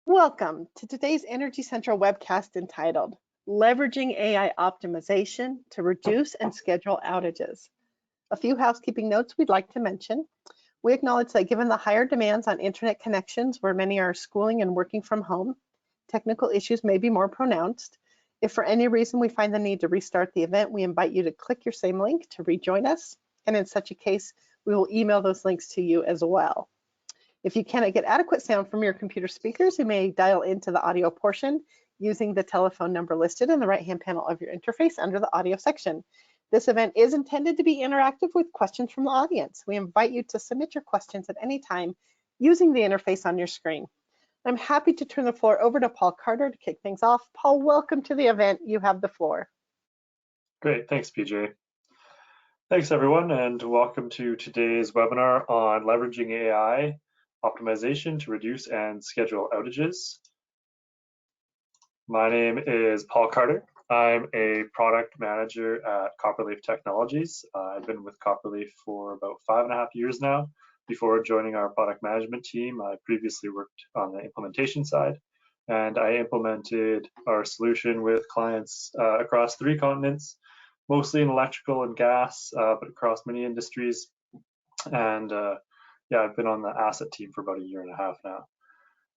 Welcome to today's Energy Central webcast entitled Leveraging AI Optimization to Reduce and Schedule Outages. A few housekeeping notes we'd like to mention. We acknowledge that given the higher demands on internet connections where many are schooling and working from home, technical issues may be more pronounced. If for any reason we find the need to restart the event, we invite you to click your same link to rejoin us. And in such a case, we will email those links to you as well. If you cannot get adequate sound from your computer speakers, you may dial into the audio portion using the telephone number listed in the right-hand panel of your interface under the audio section. This event is intended to be interactive with questions from the audience. We invite you to submit your questions at any time using the interface on your screen. I'm happy to turn the floor over to Paul Carter to kick things off. Paul, welcome to the event. You have the floor. Great, thanks, PJ. Thanks, everyone, and welcome to today's webinar on leveraging AI optimization to reduce and schedule outages. My name is Paul Carter. I'm a product manager at Copperleaf Technologies. I've been with Copperleaf for about 5.5 years now. Before joining our product management team, I previously worked on the implementation side, and I implemented our solution with clients across 3 continents, mostly in electrical and gas, but across many industries. And yeah, I've been on the asset team for about 1.5 years now.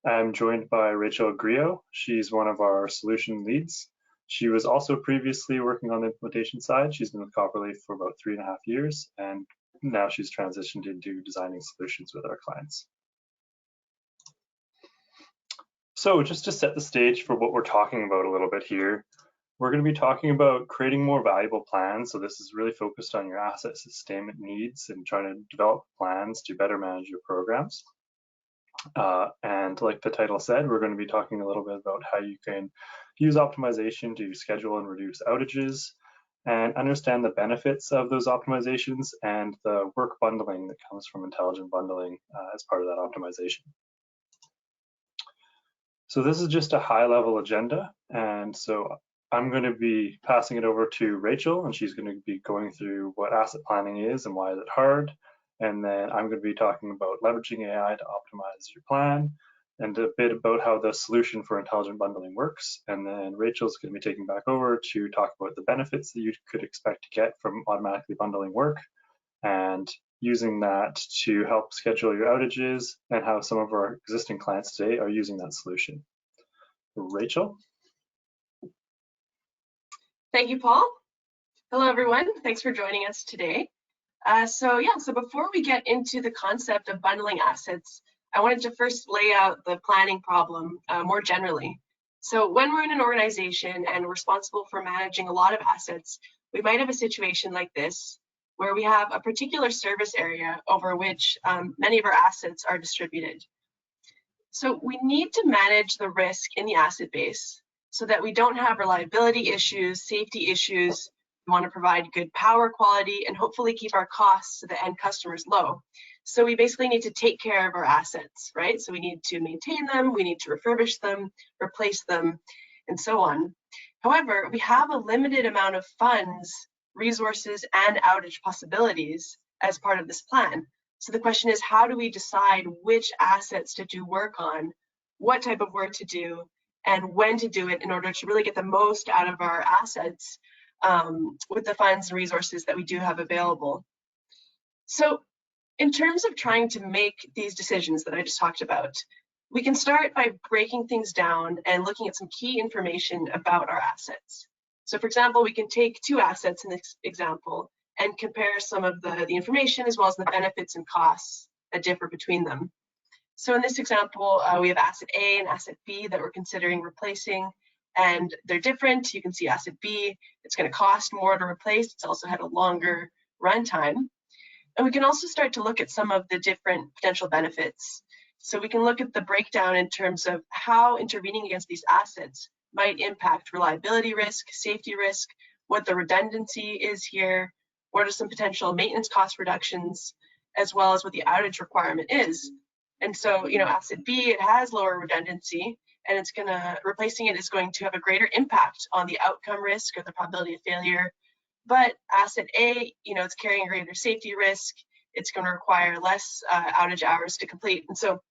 I'm joined by Rachel Griot. She's one of our solution leads. She was also previously working on the implementation side. She's been with Copperleaf for about 3.5 years, and now she's transitioned into designing solutions with our clients. So just to set the stage for what we're talking about a little bit here, we're going to be talking about creating more valuable plans. So this is really focused on your asset sustainment needs and trying to develop plans to better manage your programs. And like the title said, we're going to be talking a little bit about how you can use optimization to schedule and reduce outages and understand the benefits of those optimizations and the work bundling that comes from intelligent bundling as part of that optimization. So this is just a high-level agenda, and so I'm going to be passing it over to Rachel, and she's going to be going through what asset planning is and why is it hard. And then I'm going to be talking about leveraging AI to optimize your plan and a bit about how the solution for intelligent bundling works. And then Rachel's going to be taking back over to talk about the benefits that you could expect to get from automatically bundling work and using that to help schedule your outages and how some of our existing clients today are using that solution. Rachel? Thank you, Paul. Hello, everyone. Thanks for joining us today. So before we get into the concept of bundling assets, I wanted to first lay out the planning problem more generally. So when we're in an organization and we're responsible for managing a lot of assets, we might have a situation like this, where we have a particular service area over which many of our assets are distributed. So we need to manage the risk in the asset base so that we don't have reliability issues, safety issues. We want to provide good power quality and hopefully keep our costs to the end customers low. So we basically need to take care of our assets, right? So we need to maintain them, we need to refurbish them, replace them, and so on. However, we have a limited amount of funds, resources, and outage possibilities as part of this plan. So the question is, how do we decide which assets to do work on, what type of work to do, and when to do it in order to really get the most out of our assets with the funds and resources that we do have available. So in terms of trying to make these decisions that I just talked about, we can start by breaking things down and looking at some key information about our assets. So for example, we can take 2 assets in this example and compare some of the information as well as the benefits and costs that differ between them. So in this example, we have asset A and asset B that we're considering replacing, and they're different. You can see asset B, it's going to cost more to replace. It's also had a longer runtime. And we can also start to look at some of the different potential benefits. So we can look at the breakdown in terms of how intervening against these assets might impact reliability risk, safety risk, what the redundancy is here, what are some potential maintenance cost reductions, as well as what the outage requirement is. And so, asset B, it has lower redundancy, and replacing it is going to have a greater impact on the outcome risk or the probability of failure. But asset A, it's carrying a greater safety risk. It's going to require less outage hours to complete. And so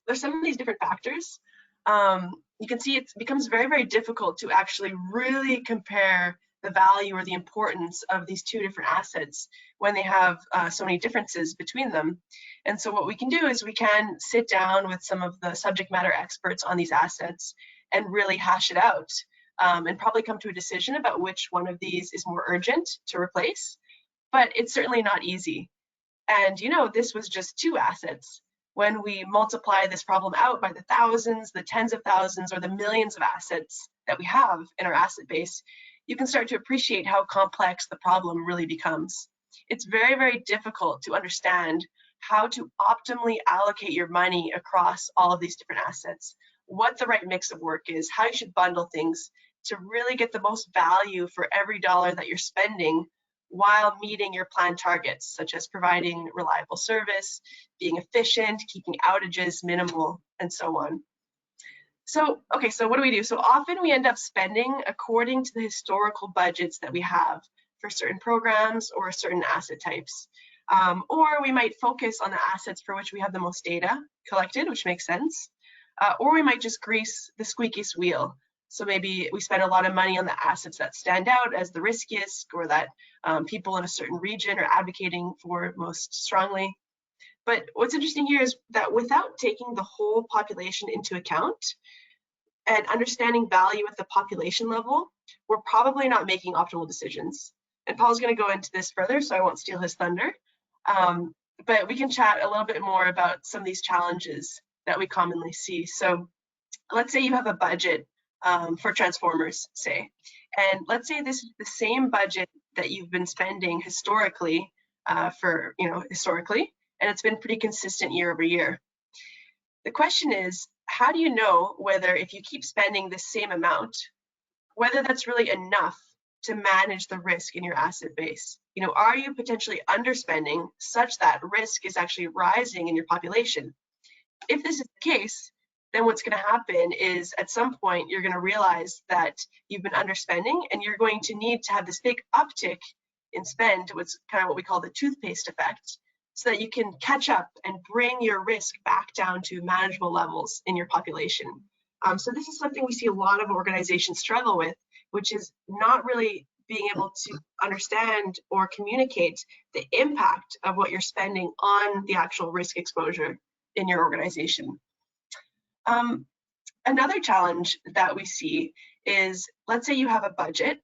there's some of these different factors you can see it becomes very, very difficult to actually really compare the value or the importance of these two different assets when they have so many differences between them. And so what we can do is we can sit down with some of the subject matter experts on these assets and really hash it out, and probably come to a decision about which one of these is more urgent to replace. But it's certainly not easy. And this was just 2 assets. When we multiply this problem out by the thousands, the tens of thousands, or the millions of assets that we have in our asset base, you can start to appreciate how complex the problem really becomes. It's very, very difficult to understand how to optimally allocate your money across all of these different assets, what the right mix of work is, how you should bundle things to really get the most value for every dollar that you're spending while meeting your planned targets, such as providing reliable service, being efficient, keeping outages minimal, and so on. So, okay, so what do? So often we end up spending according to the historical budgets that we have for certain programs or certain asset types. Or we might focus on the assets for which we have the most data collected, which makes sense. Or we might just grease the squeakiest wheel. So maybe we spend a lot of money on the assets that stand out as the riskiest, or that people in a certain region are advocating for most strongly. But what's interesting here is that without taking the whole population into account and understanding value at the population level, we're probably not making optimal decisions. And Paul's going to go into this further, so I won't steal his thunder. But we can chat a little bit more about some of these challenges that we commonly see. So let's say you have a budget for transformers, say, and let's say this is the same budget that you've been spending historically, and it's been pretty consistent year over year. The question is, how do you know whether, if you keep spending the same amount, whether that's really enough to manage the risk in your asset base? Are you potentially underspending such that risk is actually rising in your population? If this is the case, then what's going to happen is at some point you're going to realize that you've been underspending, and you're going to need to have this big uptick in spend, what's kind of what we call the toothpaste effect, so that you can catch up and bring your risk back down to manageable levels in your population. So this is something we see a lot of organizations struggle with, which is not really being able to understand or communicate the impact of what you're spending on the actual risk exposure in your organization. Another challenge that we see is, let's say you have a budget,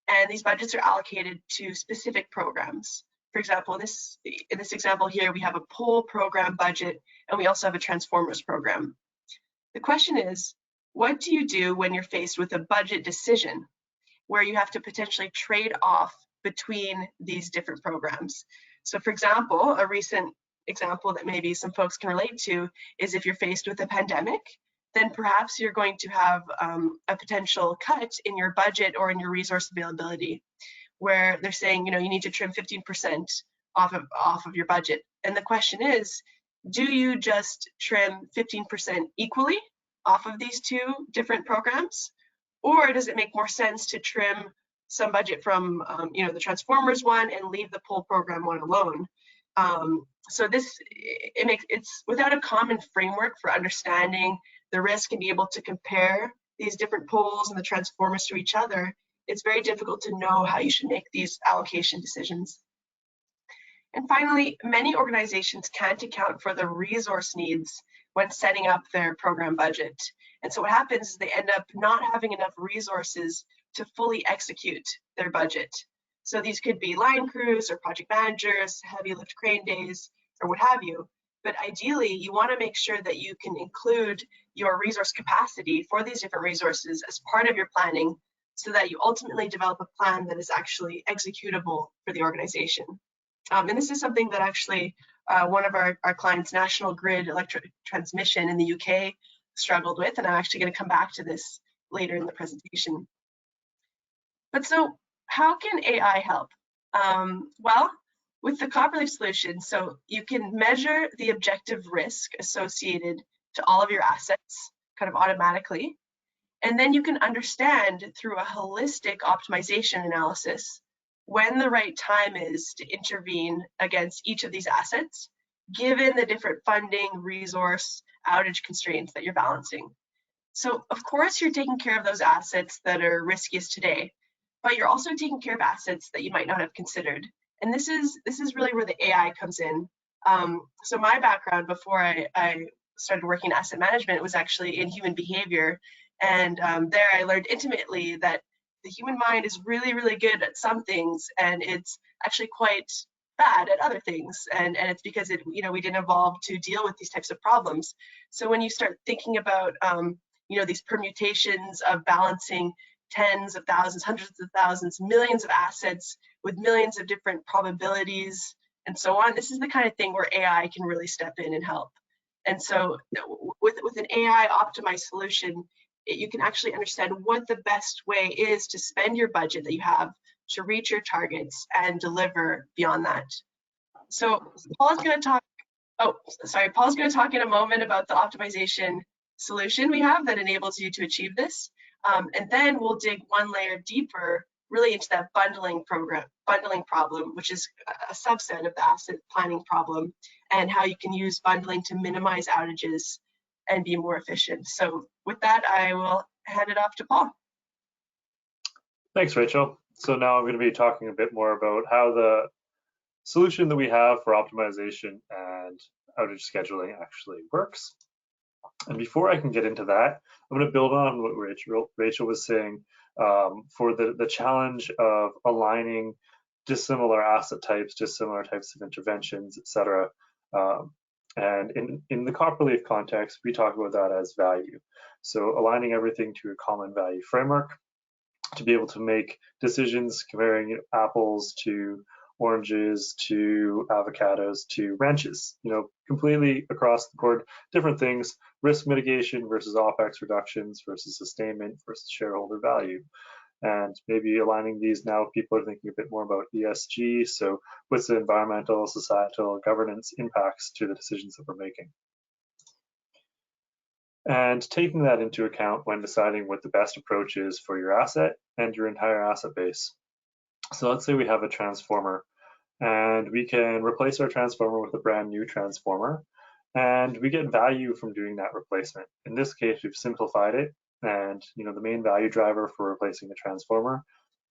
and these budgets are allocated to specific programs. For example, in this example here, we have a pole program budget, and we also have a transformers program. The question is, what do you do when you're faced with a budget decision where you have to potentially trade off between these different programs? So for example, a recent example that maybe some folks can relate to is if you're faced with a pandemic, then perhaps you're going to have a potential cut in your budget or in your resource availability, where they're saying, you need to trim 15% off of your budget. And the question is, do you just trim 15% equally off of these 2 different programs? Or does it make more sense to trim some budget from the transformers one and leave the pole program one alone? So it's without a common framework for understanding the risk and be able to compare these different poles and the transformers to each other, it's very difficult to know how you should make these allocation decisions. And finally, many organizations can't account for the resource needs when setting up their program budget. And so what happens is they end up not having enough resources to fully execute their budget. So these could be line crews or project managers, heavy lift crane days, or what have you. But ideally, you want to make sure that you can include your resource capacity for these different resources as part of your planning, so that you ultimately develop a plan that is actually executable for the organization. And this is something that actually one of our clients, National Grid Electric Transmission in the UK, struggled with, and I'm actually going to come back to this later in the presentation. But so how can AI help? Well, with the Copperleaf solution, so you can measure the objective risk associated to all of your assets kind of automatically, and then you can understand through a holistic optimization analysis when the right time is to intervene against each of these assets, given the different funding, resource, outage constraints that you're balancing. So of course you're taking care of those assets that are riskiest today, but you're also taking care of assets that you might not have considered. And this is really where the AI comes in. So my background before I started working in asset management was actually in human behavior. And there I learned intimately that the human mind is really, really good at some things, and it's actually quite bad at other things. And it's because we didn't evolve to deal with these types of problems. So when you start thinking about these permutations of balancing tens of thousands, hundreds of thousands, millions of assets with millions of different probabilities and so on, this is the kind of thing where AI can really step in and help. And so with an AI optimized solution, you can actually understand what the best way is to spend your budget that you have to reach your targets and deliver beyond that. So Paul's going to talk in a moment about the optimization solution we have that enables you to achieve this. And then we'll dig one layer deeper really into that bundling problem, which is a subset of the asset planning problem, and how you can use bundling to minimize outages and be more efficient. So with that, I will hand it off to Paul. Thanks, Rachel. So now I'm going to be talking a bit more about how the solution that we have for optimization and outage scheduling actually works. And before I can get into that, I'm going to build on what Rachel was saying for the challenge of aligning dissimilar asset types, dissimilar types of interventions, etc. And in the Copperleaf context, we talk about that as value. So aligning everything to a common value framework to be able to make decisions comparing apples to oranges to avocados to ranches, completely across the board, different things, risk mitigation versus OPEX reductions versus sustainment versus shareholder value. And maybe aligning these now, people are thinking a bit more about ESG. So what's the environmental, societal, governance impacts to the decisions that we're making? And taking that into account when deciding what the best approach is for your asset and your entire asset base. So let's say we have a transformer and we can replace our transformer with a brand new transformer, and we get value from doing that replacement. In this case, we've simplified it, and the main value driver for replacing a transformer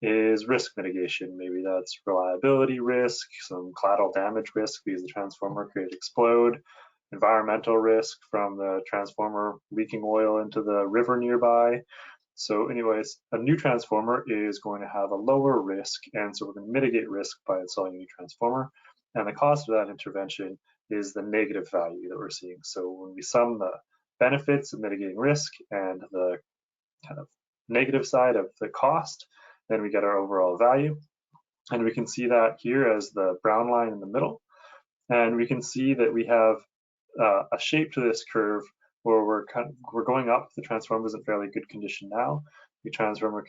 is risk mitigation. Maybe that's reliability risk, some collateral damage risk because the transformer could explode, environmental risk from the transformer leaking oil into the river nearby. So anyways, a new transformer is going to have a lower risk, and so we're going to mitigate risk by installing a new transformer. And the cost of that intervention is the negative value that we're seeing. So when we sum the benefits of mitigating risk and the kind of negative side of the cost, then we get our overall value. And we can see that here as the brown line in the middle. And we can see that we have a shape to this curve where we're going up. The transformer is in fairly good condition now. The transformer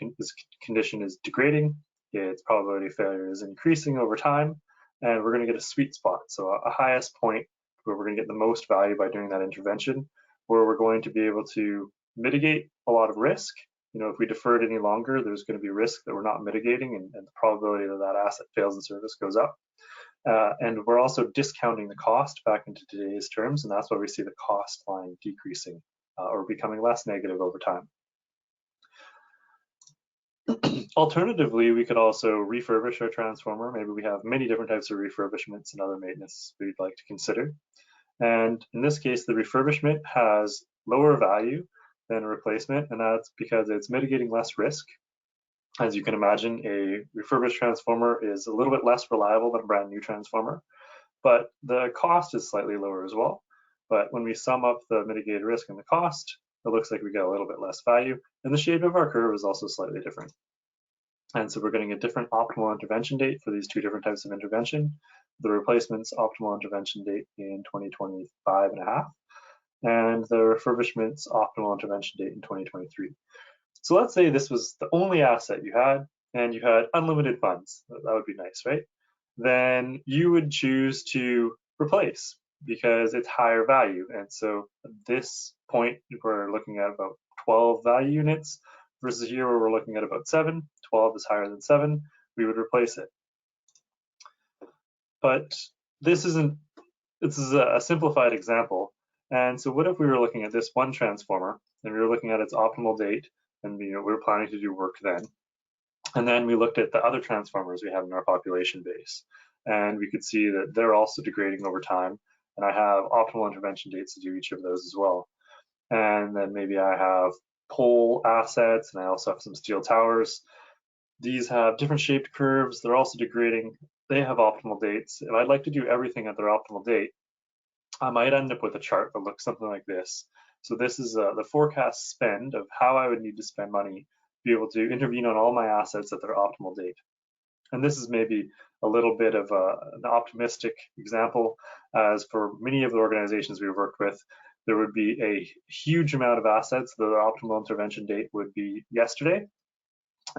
condition is degrading. Its probability of failure is increasing over time, and we're going to get a sweet spot. So a highest point where we're going to get the most value by doing that intervention, where we're going to be able to mitigate a lot of risk. If we defer it any longer, there's going to be risk that we're not mitigating, and the probability that that asset fails in service goes up. And we're also discounting the cost back into today's terms, and that's why we see the cost line decreasing or becoming less negative over time. Alternatively, we could also refurbish our transformer. Maybe we have many different types of refurbishments and other maintenance we'd like to consider. And in this case, the refurbishment has lower value than a replacement, and that's because it's mitigating less risk. As you can imagine, a refurbished transformer is a little bit less reliable than a brand new transformer, but the cost is slightly lower as well. But when we sum up the mitigated risk and the cost, it looks like we get a little bit less value, and the shape of our curve is also slightly different. And so we're getting a different optimal intervention date for these two different types of intervention. The replacement's optimal intervention date in 2025 and a half, and the refurbishment's optimal intervention date in 2023. So let's say this was the only asset you had, and you had unlimited funds. That would be nice, right? Then you would choose to replace because it's higher value. And so at this point, we're looking at about 12 value units versus here where we're looking at about 7. 12 is higher than 7. We would replace it. But this is a simplified example. And so what if we were looking at this one transformer and we were looking at its optimal date, and we were planning to do work then. And then we looked at the other transformers we have in our population base, and we could see that they're also degrading over time, and I have optimal intervention dates to do each of those as well. And then maybe I have pole assets, and I also have some steel towers. These have different shaped curves. They're also degrading. They have optimal dates. If I'd like to do everything at their optimal date, I might end up with a chart that looks something like this. So this is the forecast spend of how I would need to spend money to be able to intervene on all my assets at their optimal date. And this is maybe a little bit of an optimistic example, as for many of the organizations we worked with, there would be a huge amount of assets that their optimal intervention date would be yesterday.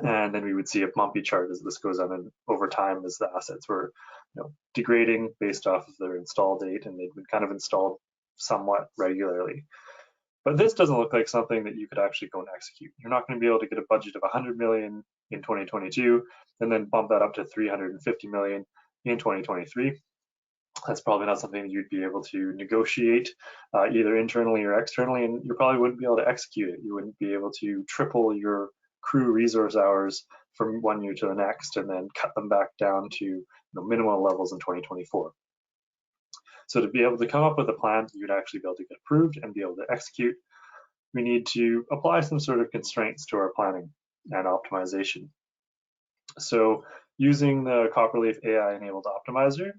And then we would see a bumpy chart as this goes on and over time as the assets were degrading based off of their install date, and they'd been kind of installed somewhat regularly. But this doesn't look like something that you could actually go and execute. You're not going to be able to get a budget of 100 million in 2022 and then bump that up to 350 million in 2023. That's probably not something that you'd be able to negotiate either internally or externally, and you probably wouldn't be able to execute it. You wouldn't be able to triple your crew resource hours from one year to the next and then cut them back down to minimal levels in 2024. So to be able to come up with a plan that you'd actually be able to get approved and be able to execute, we need to apply some sort of constraints to our planning and optimization. So using the Copperleaf AI-enabled optimizer,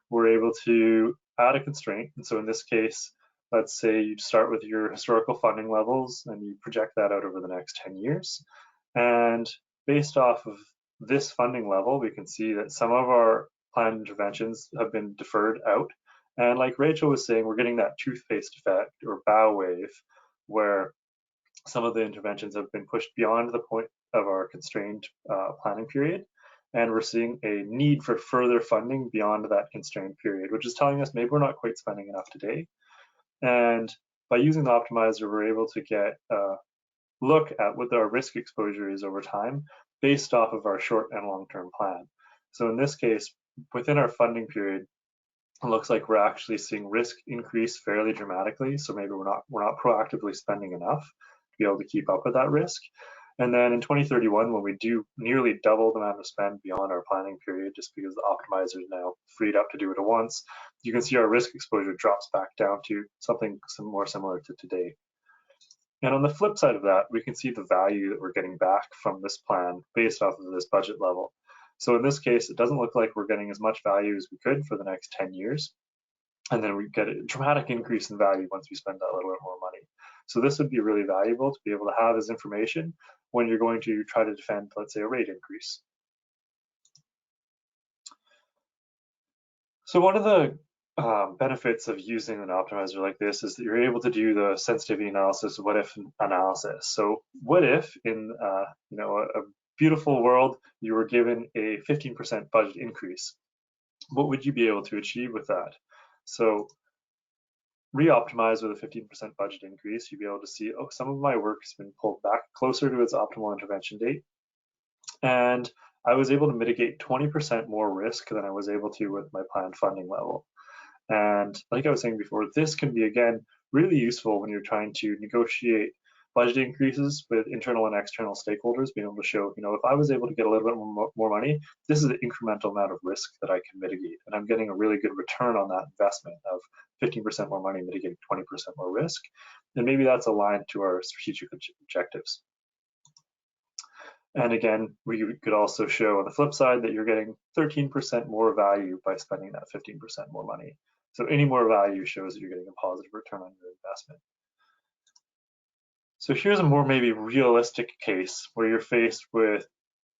we're able to add a constraint. And so in this case, let's say you start with your historical funding levels and you project that out over the next 10 years. And based off of this funding level, we can see that some of our planned interventions have been deferred out. And like Rachel was saying, we're getting that toothpaste effect or bow wave, where some of the interventions have been pushed beyond the point of our constrained planning period. And we're seeing a need for further funding beyond that constrained period, which is telling us maybe we're not quite spending enough today. And by using the optimizer, we're able to get a look at what our risk exposure is over time based off of our short and long-term plan. So in this case, within our funding period, it looks like we're actually seeing risk increase fairly dramatically. So maybe we're not proactively spending enough to be able to keep up with that risk. And then in 2031, when we do nearly double the amount of spend beyond our planning period, just because the optimizer is now freed up to do it at once, you can see our risk exposure drops back down to something more similar to today. And on the flip side of that, we can see the value that we're getting back from this plan based off of this budget level. So in this case, it doesn't look like we're getting as much value as we could for the next 10 years. And then we get a dramatic increase in value once we spend that little bit more money. So this would be really valuable to be able to have as information when you're going to try to defend, let's say, a rate increase. So one of the benefits of using an optimizer like this is that you're able to do the sensitivity analysis, what if analysis. So what if in a beautiful world you were given a 15% budget increase? What would you be able to achieve with that? So re-optimize with a 15% budget increase, you'd be able to see, oh, some of my work's been pulled back closer to its optimal intervention date. And I was able to mitigate 20% more risk than I was able to with my planned funding level. And like I was saying before, this can be, again, really useful when you're trying to negotiate budget increases with internal and external stakeholders, being able to show, if I was able to get a little bit more money, this is an incremental amount of risk that I can mitigate. And I'm getting a really good return on that investment of 15% more money mitigating 20% more risk. And maybe that's aligned to our strategic objectives. And again, we could also show on the flip side that you're getting 13% more value by spending that 15% more money. So any more value shows that you're getting a positive return on your investment. So here's a more maybe realistic case where you're faced with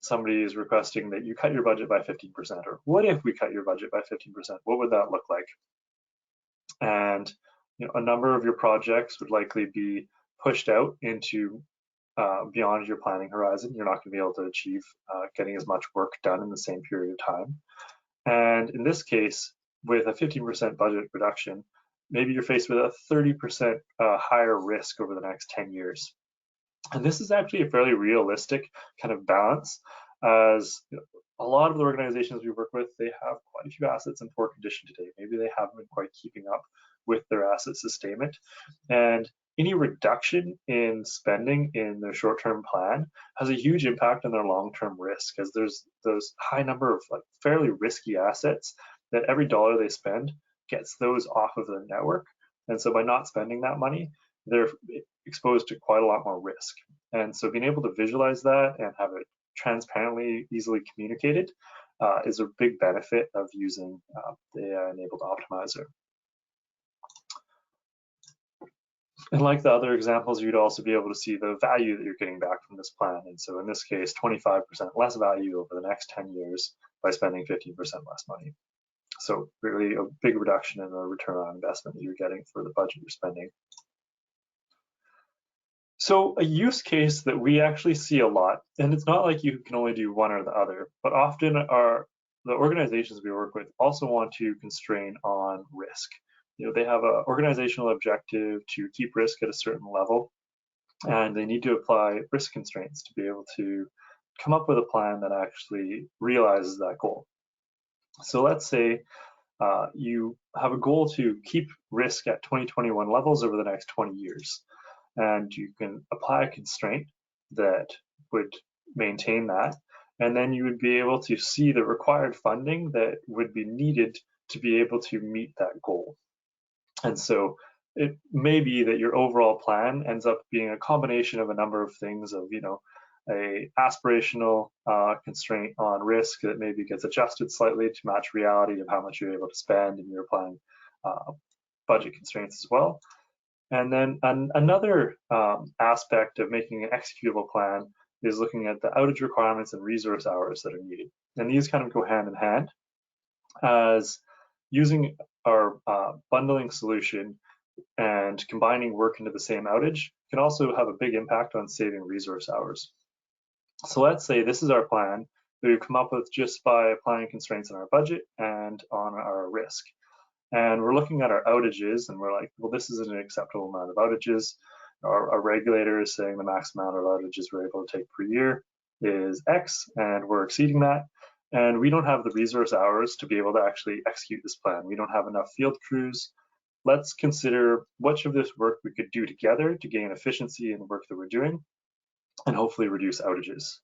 somebody is requesting that you cut your budget by 15%, or what if we cut your budget by 15%? What would that look like? And a number of your projects would likely be pushed out into beyond your planning horizon. You're not going to be able to achieve getting as much work done in the same period of time. And in this case, with a 15% budget reduction, maybe you're faced with a 30% higher risk over the next 10 years. And this is actually a fairly realistic kind of balance, as a lot of the organizations we work with, they have quite a few assets in poor condition today. Maybe they haven't been quite keeping up with their asset sustainment. And any reduction in spending in their short-term plan has a huge impact on their long-term risk, as there's those high number of like fairly risky assets that every dollar they spend gets those off of the network. And so by not spending that money, they're exposed to quite a lot more risk. And so being able to visualize that and have it transparently, easily communicated is a big benefit of using the AI-enabled optimizer. And like the other examples, you'd also be able to see the value that you're getting back from this plan. And so in this case, 25% less value over the next 10 years by spending 15% less money. So really a big reduction in the return on investment that you're getting for the budget you're spending. So a use case that we actually see a lot, and it's not like you can only do one or the other, but often the organizations we work with also want to constrain on risk. You know, they have an organizational objective to keep risk at a certain level, and they need to apply risk constraints to be able to come up with a plan that actually realizes that goal. So let's say you have a goal to keep risk at 2021 levels over the next 20 years. And you can apply a constraint that would maintain that. And then you would be able to see the required funding that would be needed to be able to meet that goal. And so it may be that your overall plan ends up being a combination of a number of things of, you know, a aspirational constraint on risk that maybe gets adjusted slightly to match reality of how much you're able to spend, and you're applying budget constraints as well. And then another aspect of making an executable plan is looking at the outage requirements and resource hours that are needed. And these kind of go hand in hand, as using our bundling solution and combining work into the same outage can also have a big impact on saving resource hours. So let's say this is our plan that we've come up with just by applying constraints on our budget and on our risk. And we're looking at our outages and we're like, well, this isn't an acceptable amount of outages. Our regulator is saying the max amount of outages we're able to take per year is X, and we're exceeding that. And we don't have the resource hours to be able to actually execute this plan. We don't have enough field crews. Let's consider which of this work we could do together to gain efficiency in the work that we're doing and hopefully reduce outages.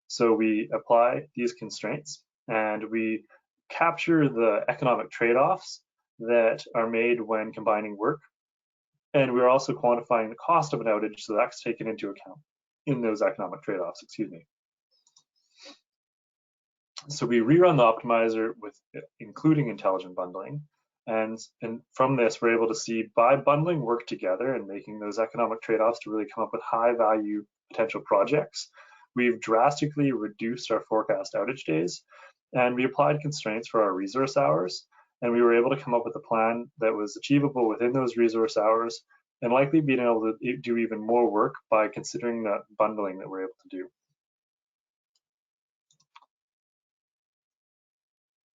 So we apply these constraints and we capture the economic trade-offs that are made when combining work. And we're also quantifying the cost of an outage, so that's taken into account in those economic trade-offs, excuse me. So we rerun the optimizer with including intelligent bundling. And from this, we're able to see by bundling work together and making those economic trade-offs to really come up with high value potential projects, we've drastically reduced our forecast outage days, and we applied constraints for our resource hours. And we were able to come up with a plan that was achievable within those resource hours, and likely being able to do even more work by considering that bundling that we're able to do.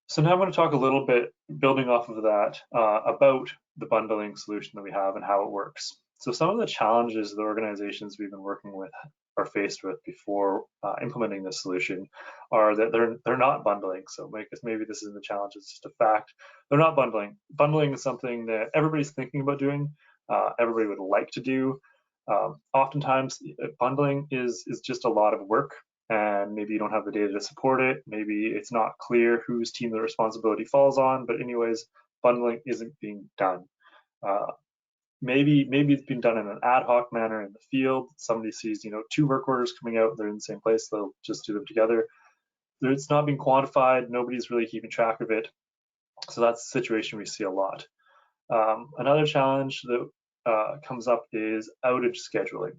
So now I'm going to talk a little bit, building off of that, about the bundling solution that we have and how it works. So some of the challenges the organizations we've been working with are faced with before implementing this solution are that they're not bundling. So maybe this isn't a challenge, it's just a fact. They're not bundling. Bundling is something that everybody's thinking about doing, everybody would like to do. Oftentimes, bundling is just a lot of work, and maybe you don't have the data to support it. Maybe it's not clear whose team the responsibility falls on, but anyways, bundling isn't being done. Maybe it's been done in an ad hoc manner in the field. Somebody sees, two work orders coming out, they're in the same place, they'll just do them together. It's not being quantified, nobody's really keeping track of it. So that's the situation we see a lot. Another challenge that comes up is outage scheduling.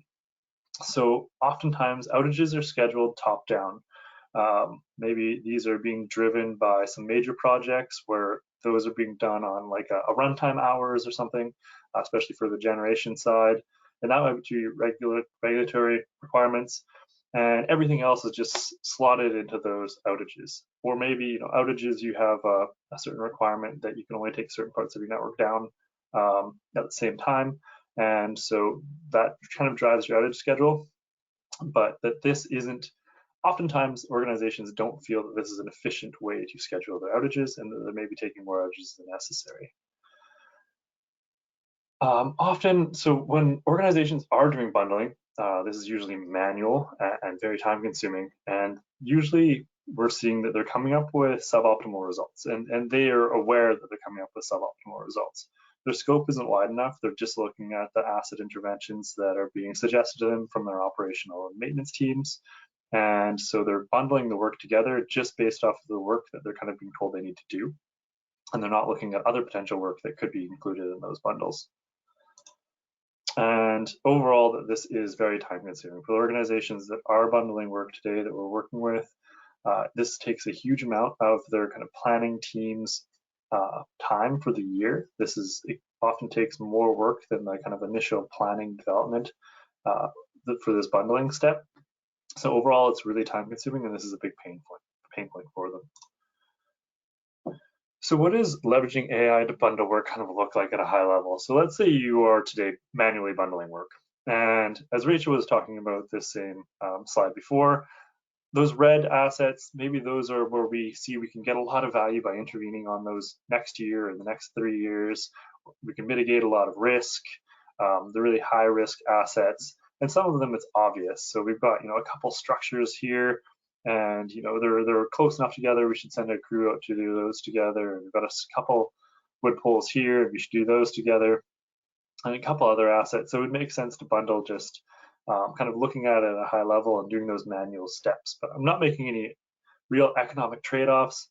So oftentimes outages are scheduled top down. Maybe these are being driven by some major projects where those are being done on like a runtime hours or something, especially for the generation side. And that might be regulatory requirements, and everything else is just slotted into those outages. Or maybe, outages, you have a certain requirement that you can only take certain parts of your network down at the same time. And so that kind of drives your outage schedule, but that this isn't, oftentimes organizations don't feel that this is an efficient way to schedule their outages, and that they may be taking more outages than necessary. Often, so when organizations are doing bundling, this is usually manual and very time consuming. And usually we're seeing that they're coming up with suboptimal results, and they are aware that they're coming up with suboptimal results. Their scope isn't wide enough. They're just looking at the asset interventions that are being suggested to them from their operational and maintenance teams. And so they're bundling the work together just based off of the work that they're kind of being told they need to do. And they're not looking at other potential work that could be included in those bundles. And overall, this is very time consuming. For organizations that are bundling work today that we're working with, this takes a huge amount of their kind of planning team's time for the year. It often takes more work than the kind of initial planning development for this bundling step. So overall, it's really time consuming, and this is a big pain point for them. So what does leveraging AI to bundle work kind of look like at a high level? So let's say you are today manually bundling work. And as Rachel was talking about this same slide before, those red assets, maybe those are where we see we can get a lot of value by intervening on those next year or the next 3 years. We can mitigate a lot of risk, the really high risk assets. And some of them it's obvious. So we've got, a couple structures here, and they're close enough together. We should send a crew out to do those together. And we've got a couple wood poles here, and we should do those together, and a couple other assets. So it would make sense to bundle just kind of looking at it at a high level and doing those manual steps. But I'm not making any real economic trade-offs.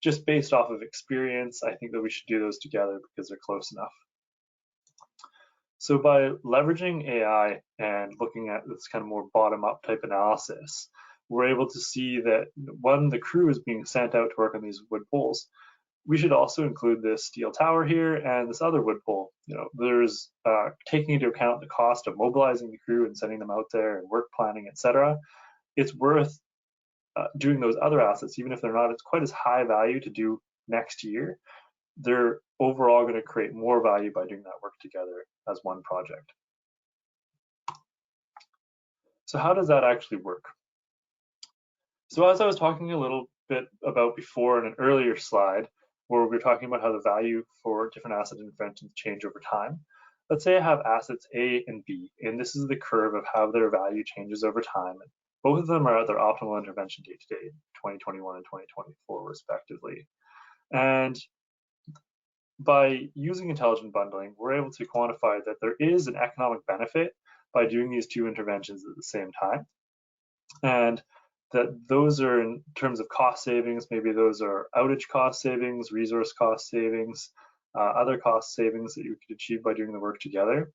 Just based off of experience, I think that we should do those together because they're close enough. So by leveraging AI and looking at this kind of more bottom-up type analysis, we're able to see that when the crew is being sent out to work on these wood poles, we should also include this steel tower here and this other wood pole. There's taking into account the cost of mobilizing the crew and sending them out there and work planning, etc. It's worth doing those other assets, even if they're not quite as high value to do next year. They're overall going to create more value by doing that work together as one project. So how does that actually work? So as I was talking a little bit about before in an earlier slide, where we were talking about how the value for different asset interventions change over time. Let's say I have assets A and B, and this is the curve of how their value changes over time. And both of them are at their optimal intervention date today, 2021 and 2024 respectively. And by using intelligent bundling, we're able to quantify that there is an economic benefit by doing these two interventions at the same time. And that those are in terms of cost savings, maybe those are outage cost savings, resource cost savings, other cost savings that you could achieve by doing the work together.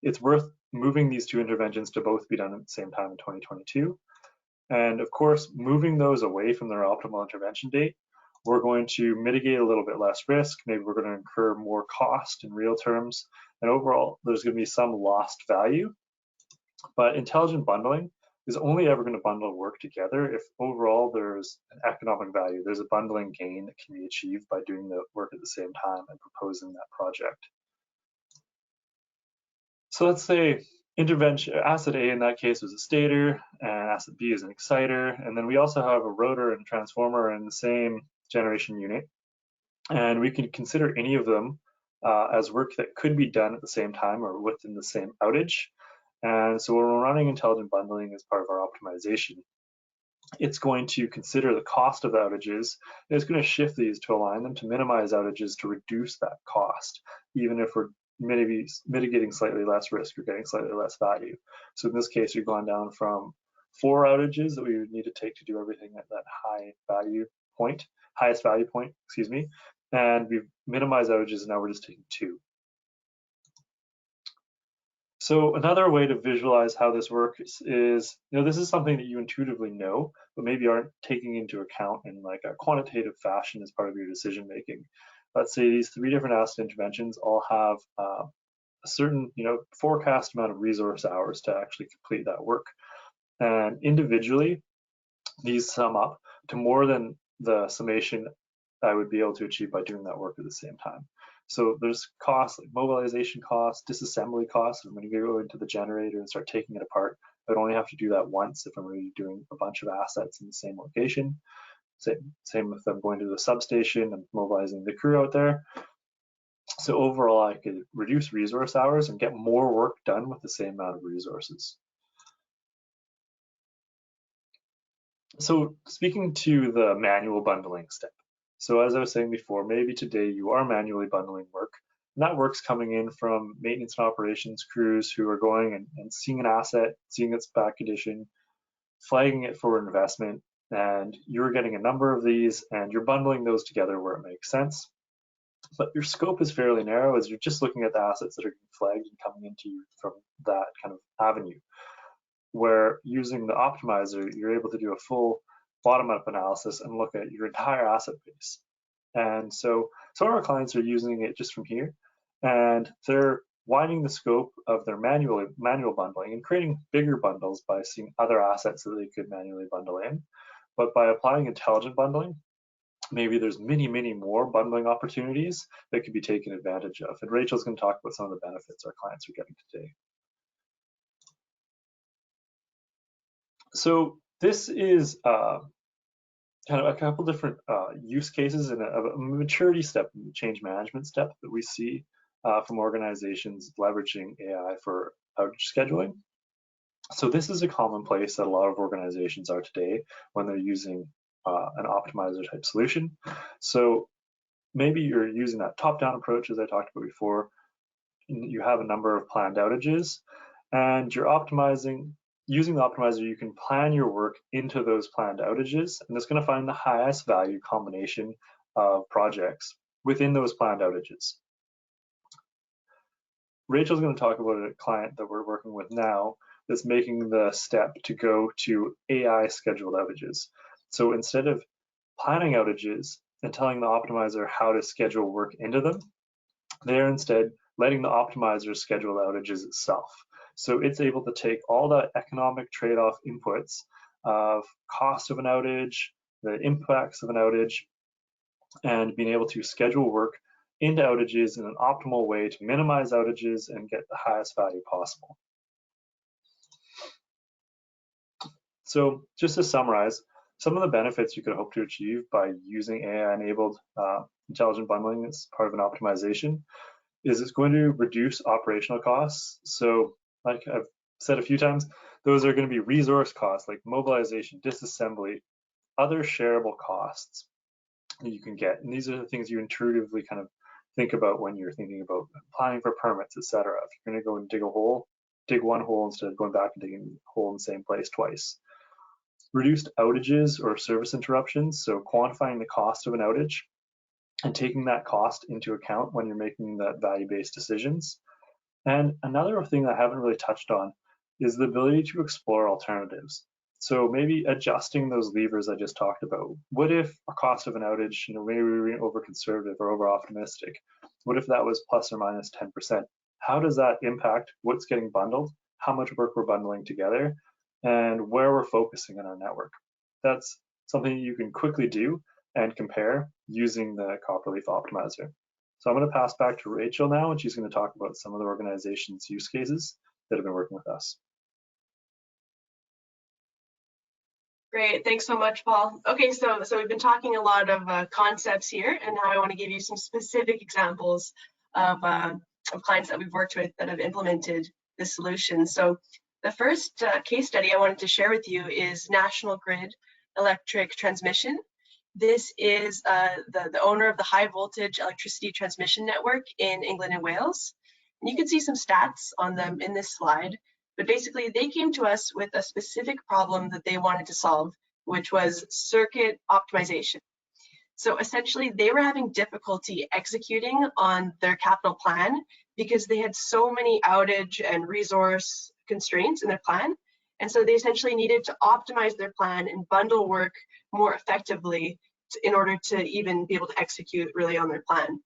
It's worth moving these two interventions to both be done at the same time in 2022. And of course, moving those away from their optimal intervention date, we're going to mitigate a little bit less risk. Maybe we're going to incur more cost in real terms. And overall, there's going to be some lost value. But intelligent bundling is only ever going to bundle work together if overall there's an economic value. There's a bundling gain that can be achieved by doing the work at the same time and proposing that project. So let's say intervention, asset A in that case was a stator, and asset B is an exciter, and then we also have a rotor and transformer in the same generation unit. And we can consider any of them as work that could be done at the same time or within the same outage. And so when we're running intelligent bundling as part of our optimization, it's going to consider the cost of outages, and it's going to shift these to align them to minimize outages to reduce that cost, even if we're mitigating slightly less risk or getting slightly less value. So in this case, we've gone down from 4 outages that we would need to take to do everything at that highest value point, excuse me, and we've minimized outages, and now we're just taking 2. So another way to visualize how this works is, this is something that you intuitively know, but maybe aren't taking into account in like a quantitative fashion as part of your decision making. Let's say these 3 different asset interventions all have a certain, forecast amount of resource hours to actually complete that work. And individually, these sum up to more than the summation I would be able to achieve by doing that work at the same time. So there's costs like mobilization costs, disassembly costs. I'm going to go into the generator and start taking it apart. I would only have to do that once if I'm really doing a bunch of assets in the same location. Same if I'm going to the substation and mobilizing the crew out there. So overall, I could reduce resource hours and get more work done with the same amount of resources. So speaking to the manual bundling step. So as I was saying before, maybe today you are manually bundling work. And that work's coming in from maintenance and operations crews who are going and seeing an asset, seeing its bad condition, flagging it for investment, and you're getting a number of these and you're bundling those together where it makes sense. But your scope is fairly narrow as you're just looking at the assets that are getting flagged and coming into you from that kind of avenue. Where using the optimizer, you're able to do a full bottom-up analysis and look at your entire asset base. And so some of our clients are using it just from here, and they're widening the scope of their manual bundling and creating bigger bundles by seeing other assets that they could manually bundle in. But by applying intelligent bundling, maybe there's many more bundling opportunities that could be taken advantage of. And Rachel's going to talk about some of the benefits our clients are getting today. So this is kind of a couple different use cases and a maturity step, change management step that we see from organizations leveraging AI for outage scheduling. So this is a common place that a lot of organizations are today when they're using an optimizer type solution. So maybe you're using that top-down approach, as I talked about before. You have a number of planned outages, and you're optimizing. Using the optimizer, you can plan your work into those planned outages, and it's going to find the highest value combination of projects within those planned outages. Rachel's going to talk about a client that we're working with now that's making the step to go to AI scheduled outages. So instead of planning outages and telling the optimizer how to schedule work into them, they're instead letting the optimizer schedule outages itself. So it's able to take all the economic trade-off inputs of cost of an outage, the impacts of an outage, and being able to schedule work into outages in an optimal way to minimize outages and get the highest value possible. So just to summarize, some of the benefits you could hope to achieve by using AI-enabled intelligent bundling as part of an optimization is it's going to reduce operational costs. So like I've said a few times, those are going to be resource costs like mobilization, disassembly, other shareable costs that you can get. And these are the things you intuitively kind of think about when you're thinking about applying for permits, etc. If you're going to go and dig a hole, dig one hole instead of going back and digging a hole in the same place twice. Reduced outages or service interruptions, so quantifying the cost of an outage and taking that cost into account when you're making that value-based decisions. And another thing that I haven't really touched on is the ability to explore alternatives. So maybe adjusting those levers I just talked about. What if a cost of an outage, maybe we were over conservative or over optimistic? What if that was plus or minus 10%? How does that impact what's getting bundled, how much work we're bundling together, and where we're focusing on our network? That's something you can quickly do and compare using the Copperleaf Optimizer. So I'm going to pass back to Rachel now, and she's going to talk about some of the organization's use cases that have been working with us. Great, thanks so much, Paul. Okay, so we've been talking a lot of concepts here, and now I want to give you some specific examples of clients that we've worked with that have implemented this solution. So the first case study I wanted to share with you is National Grid Electric Transmission. This is the owner of the high voltage electricity transmission network in England and Wales. And you can see some stats on them in this slide. But basically, they came to us with a specific problem that they wanted to solve, which was circuit optimization. So essentially, they were having difficulty executing on their capital plan because they had so many outage and resource constraints in their plan. And so they essentially needed to optimize their plan and bundle work more effectively in order to even be able to execute really on their plan.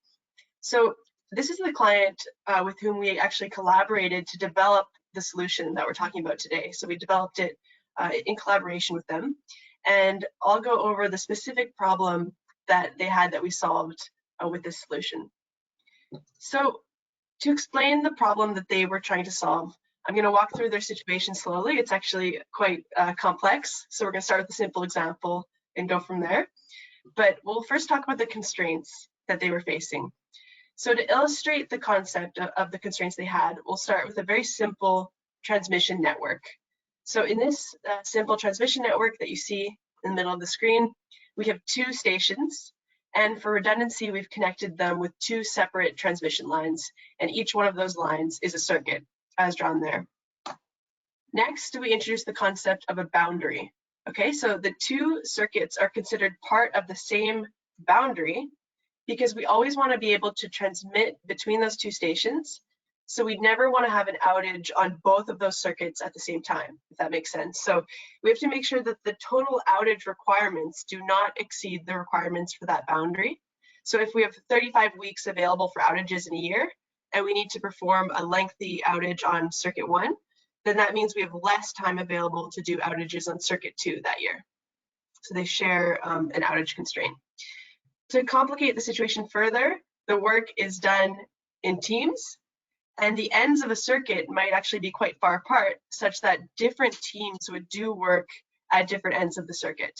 So this is the client with whom we actually collaborated to develop the solution that we're talking about today. So we developed it in collaboration with them. And I'll go over the specific problem that they had that we solved with this solution. So to explain the problem that they were trying to solve, I'm going to walk through their situation slowly. It's actually quite complex. So we're going to start with a simple example and go from there. But we'll first talk about the constraints that they were facing. So to illustrate the concept of the constraints they had, we'll start with a very simple transmission network. So in this simple transmission network that you see in the middle of the screen, we have 2 stations. And for redundancy, we've connected them with 2 separate transmission lines. And each one of those lines is a circuit, as drawn there. Next, we introduce the concept of a boundary. Okay, so the 2 circuits are considered part of the same boundary because we always want to be able to transmit between those 2 stations. So we'd never want to have an outage on both of those circuits at the same time, if that makes sense. So we have to make sure that the total outage requirements do not exceed the requirements for that boundary. So if we have 35 weeks available for outages in a year, and we need to perform a lengthy outage on circuit 1, then that means we have less time available to do outages on circuit 2 that year. So they share an outage constraint. To complicate the situation further, the work is done in teams, and the ends of a circuit might actually be quite far apart, such that different teams would do work at different ends of the circuit.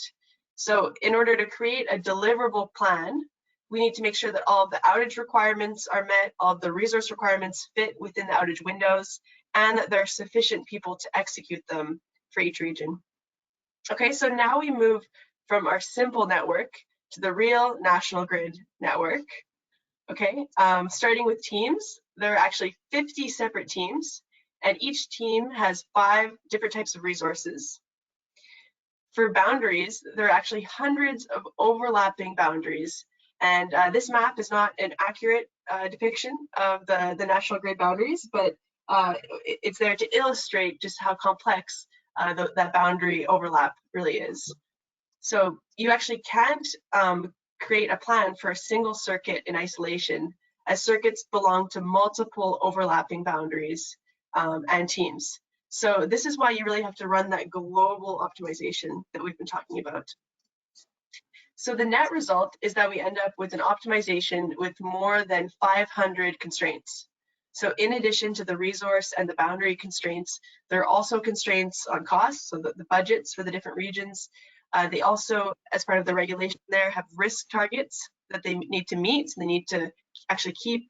So in order to create a deliverable plan, we need to make sure that all of the outage requirements are met, all of the resource requirements fit within the outage windows, and that there are sufficient people to execute them for each region. Okay, so now we move from our simple network to the real national grid network. Okay, starting with teams, there are actually 50 separate teams, and each team has 5 different types of resources. For boundaries, there are actually hundreds of overlapping boundaries, and this map is not an accurate depiction of the national grid boundaries, but it's there to illustrate just how complex that boundary overlap really is. So you actually can't create a plan for a single circuit in isolation, as circuits belong to multiple overlapping boundaries and teams. So this is why you really have to run that global optimization that we've been talking about. So the net result is that we end up with an optimization with more than 500 constraints. So in addition to the resource and the boundary constraints, there are also constraints on costs, so the budgets for the different regions. They also, as part of the regulation there, have risk targets that they need to meet. So they need to actually keep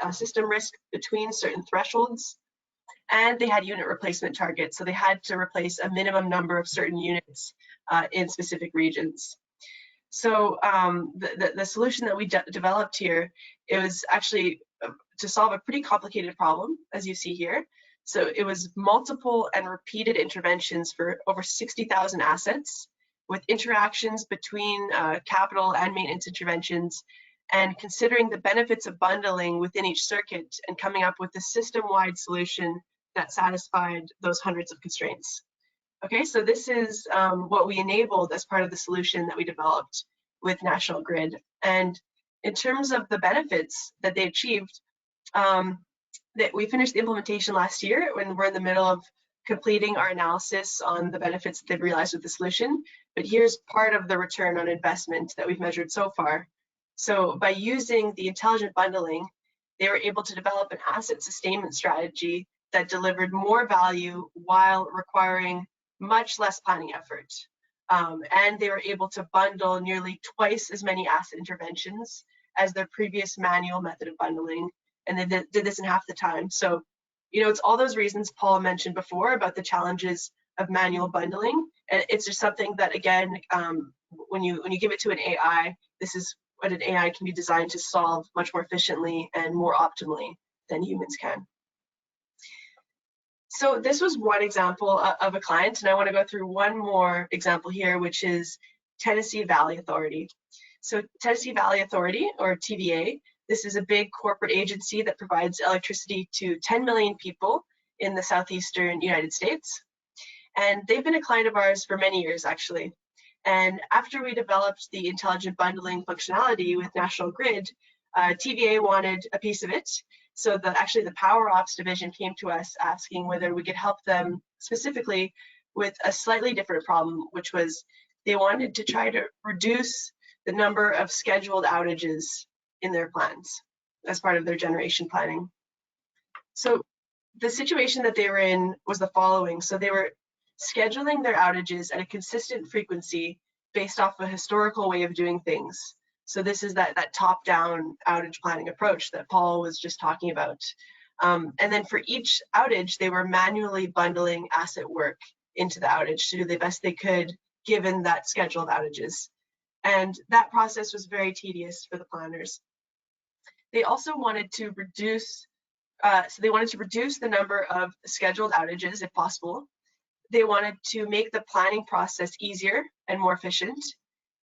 system risk between certain thresholds. And they had unit replacement targets. So they had to replace a minimum number of certain units in specific regions. So the solution that we developed here, it was actually to solve a pretty complicated problem, as you see here. So it was multiple and repeated interventions for over 60,000 assets, with interactions between capital and maintenance interventions, and considering the benefits of bundling within each circuit and coming up with a system-wide solution that satisfied those hundreds of constraints. Okay, so this is what we enabled as part of the solution that we developed with National Grid. And in terms of the benefits that they achieved, that we finished the implementation last year when we're in the middle of completing our analysis on the benefits that they've realized with the solution. But here's part of the return on investment that we've measured so far. So by using the intelligent bundling, they were able to develop an asset sustainment strategy that delivered more value while requiring much less planning effort. And they were able to bundle nearly twice as many asset interventions as their previous manual method of bundling, and they did this in half the time. So, you know, it's all those reasons Paul mentioned before about the challenges of manual bundling, and it's just something that, again, when you give it to an AI, this is what an AI can be designed to solve much more efficiently and more optimally than humans can. So this was one example of a client, and I want to go through one more example here, which is Tennessee Valley Authority. So Tennessee Valley Authority, or TVA, this is a big corporate agency that provides electricity to 10 million people in the southeastern United States. And they've been a client of ours for many years, actually. And after we developed the intelligent bundling functionality with National Grid, TVA wanted a piece of it. So actually the Power Ops division came to us asking whether we could help them specifically with a slightly different problem, which was they wanted to try to reduce the number of scheduled outages in their plans as part of their generation planning. So the situation that they were in was the following. So they were scheduling their outages at a consistent frequency based off a historical way of doing things. So this is that top-down outage planning approach that Paul was just talking about. And then for each outage, they were manually bundling asset work into the outage to do the best they could given that scheduled outages. And that process was very tedious for the planners. They also wanted to reduce, the number of scheduled outages if possible. They wanted to make the planning process easier and more efficient.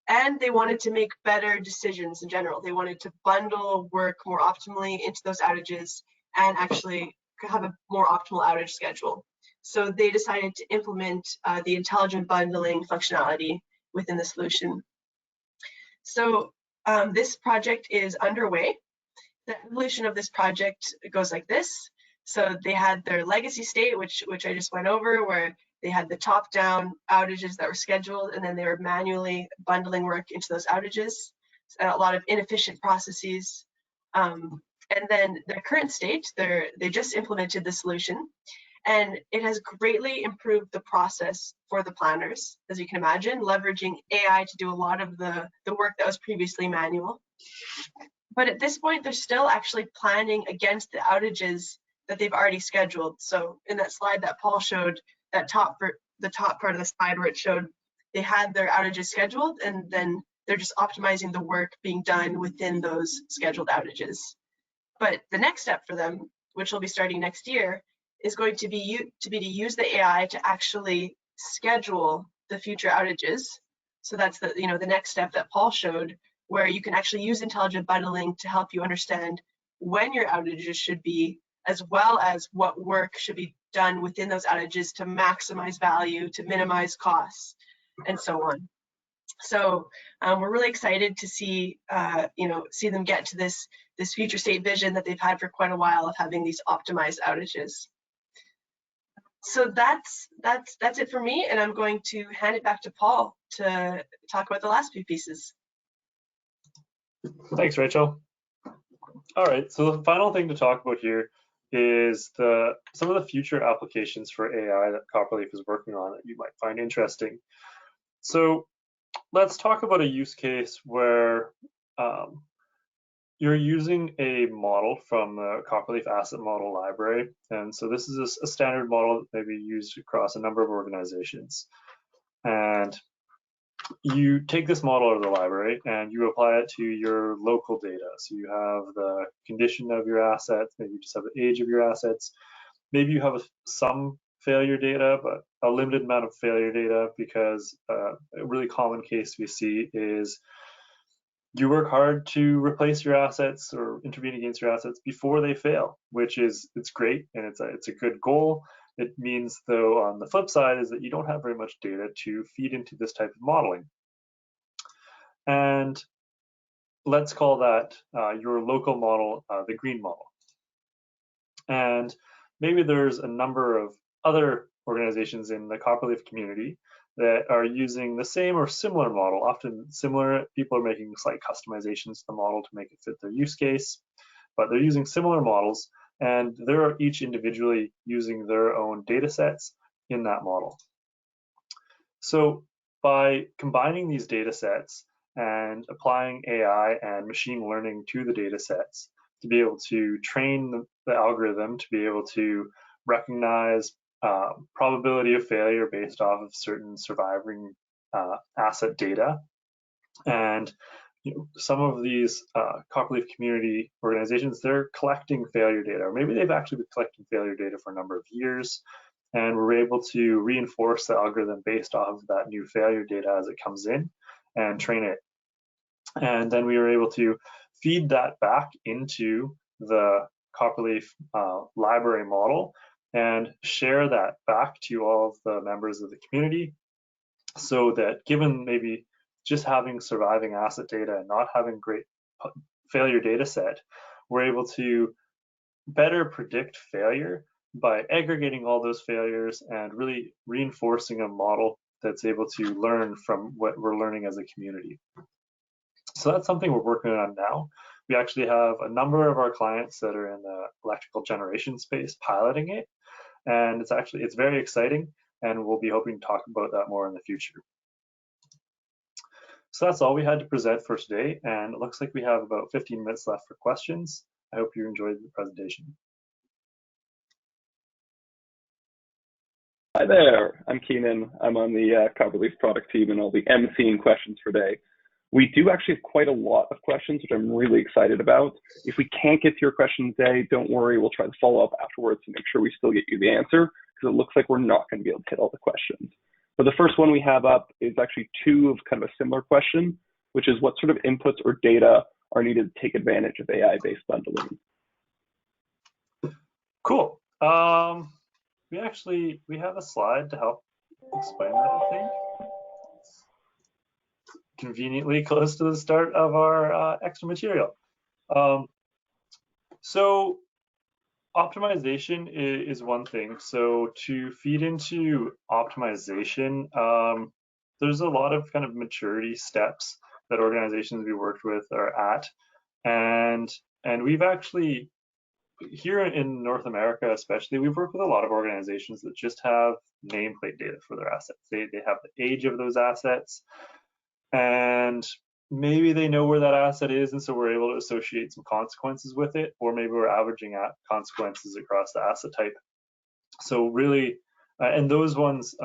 And they wanted to make better decisions in general. They wanted to bundle work more optimally into those outages and actually have a more optimal outage schedule. So they decided to implement the intelligent bundling functionality within the solution. So this project is underway. The evolution of this project goes like this. So they had their legacy state, which I just went over, where they had the top-down outages that were scheduled, and then they were manually bundling work into those outages. So a lot of inefficient processes. And then their current state, they just implemented the solution, and it has greatly improved the process for the planners, as you can imagine, leveraging AI to do a lot of the work that was previously manual. But at this point, they're still actually planning against the outages that they've already scheduled. So in that slide that Paul showed, the top part of the slide where it showed they had their outages scheduled, and then they're just optimizing the work being done within those scheduled outages. But the next step for them, which will be starting next year, is going to be to use the AI to actually schedule the future outages. So that's the next step that Paul showed, where you can actually use intelligent bundling to help you understand when your outages should be, as well as what work should be done within those outages to maximize value, to minimize costs, and so on. So we're really excited to see them get to this future state vision that they've had for quite a while of having these optimized outages. So that's it for me, and I'm going to hand it back to Paul to talk about the last few pieces. Thanks, Rachel. All right, so the final thing to talk about here is some of the future applications for AI that Copperleaf is working on that you might find interesting. So let's talk about a use case where you're using a model from the Copperleaf Asset Model Library. And so this is a standard model that may be used across a number of organizations. And you take this model out of the library and you apply it to your local data. So you have the condition of your assets, maybe you just have the age of your assets. Maybe you have some failure data, but a limited amount of failure data, because a really common case we see is you work hard to replace your assets or intervene against your assets before they fail, it's great and it's a good goal. It means, though, on the flip side is that you don't have very much data to feed into this type of modeling. And let's call that your local model, the green model. And maybe there's a number of other organizations in the Copperleaf community that are using the same or similar model. Often similar, people are making slight customizations to the model to make it fit their use case, but they're using similar models, and they're each individually using their own data sets in that model. So by combining these data sets and applying AI and machine learning to the data sets to be able to train the algorithm to be able to recognize probability of failure based off of certain surviving asset data. And some of these Copperleaf community organizations, they're collecting failure data, or maybe they've actually been collecting failure data for a number of years, and we're able to reinforce the algorithm based off of that new failure data as it comes in and train it. And then we were able to feed that back into the Copperleaf library model and share that back to all of the members of the community, so that given maybe just having surviving asset data and not having great failure data set, we're able to better predict failure by aggregating all those failures and really reinforcing a model that's able to learn from what we're learning as a community. So that's something we're working on now. We actually have a number of our clients that are in the electrical generation space piloting it, and it's very exciting, and we'll be hoping to talk about that more in the future. So that's all we had to present for today, and it looks like we have about 15 minutes left for questions. I hope you enjoyed the presentation. Hi there, I'm Keenan. I'm on the Copperleaf product team, and I'll be emceeing questions for today. We do actually have quite a lot of questions, which I'm really excited about. If we can't get to your question today, don't worry, we'll try to follow up afterwards to make sure we still get you the answer, because it looks like we're not going to be able to hit all the questions. But the first one we have up is actually two of kind of a similar question, which is what sort of inputs or data are needed to take advantage of AI-based bundling? Cool. We have a slide to help explain that, I think. Conveniently close to the start of our extra material. So optimization is one thing. So to feed into optimization, there's a lot of kind of maturity steps that organizations we worked with are at. And we've actually, here in North America especially, we've worked with a lot of organizations that just have nameplate data for their assets. They have the age of those assets, and maybe they know where that asset is, and so we're able to associate some consequences with it, or maybe we're averaging out consequences across the asset type. So really, and those ones,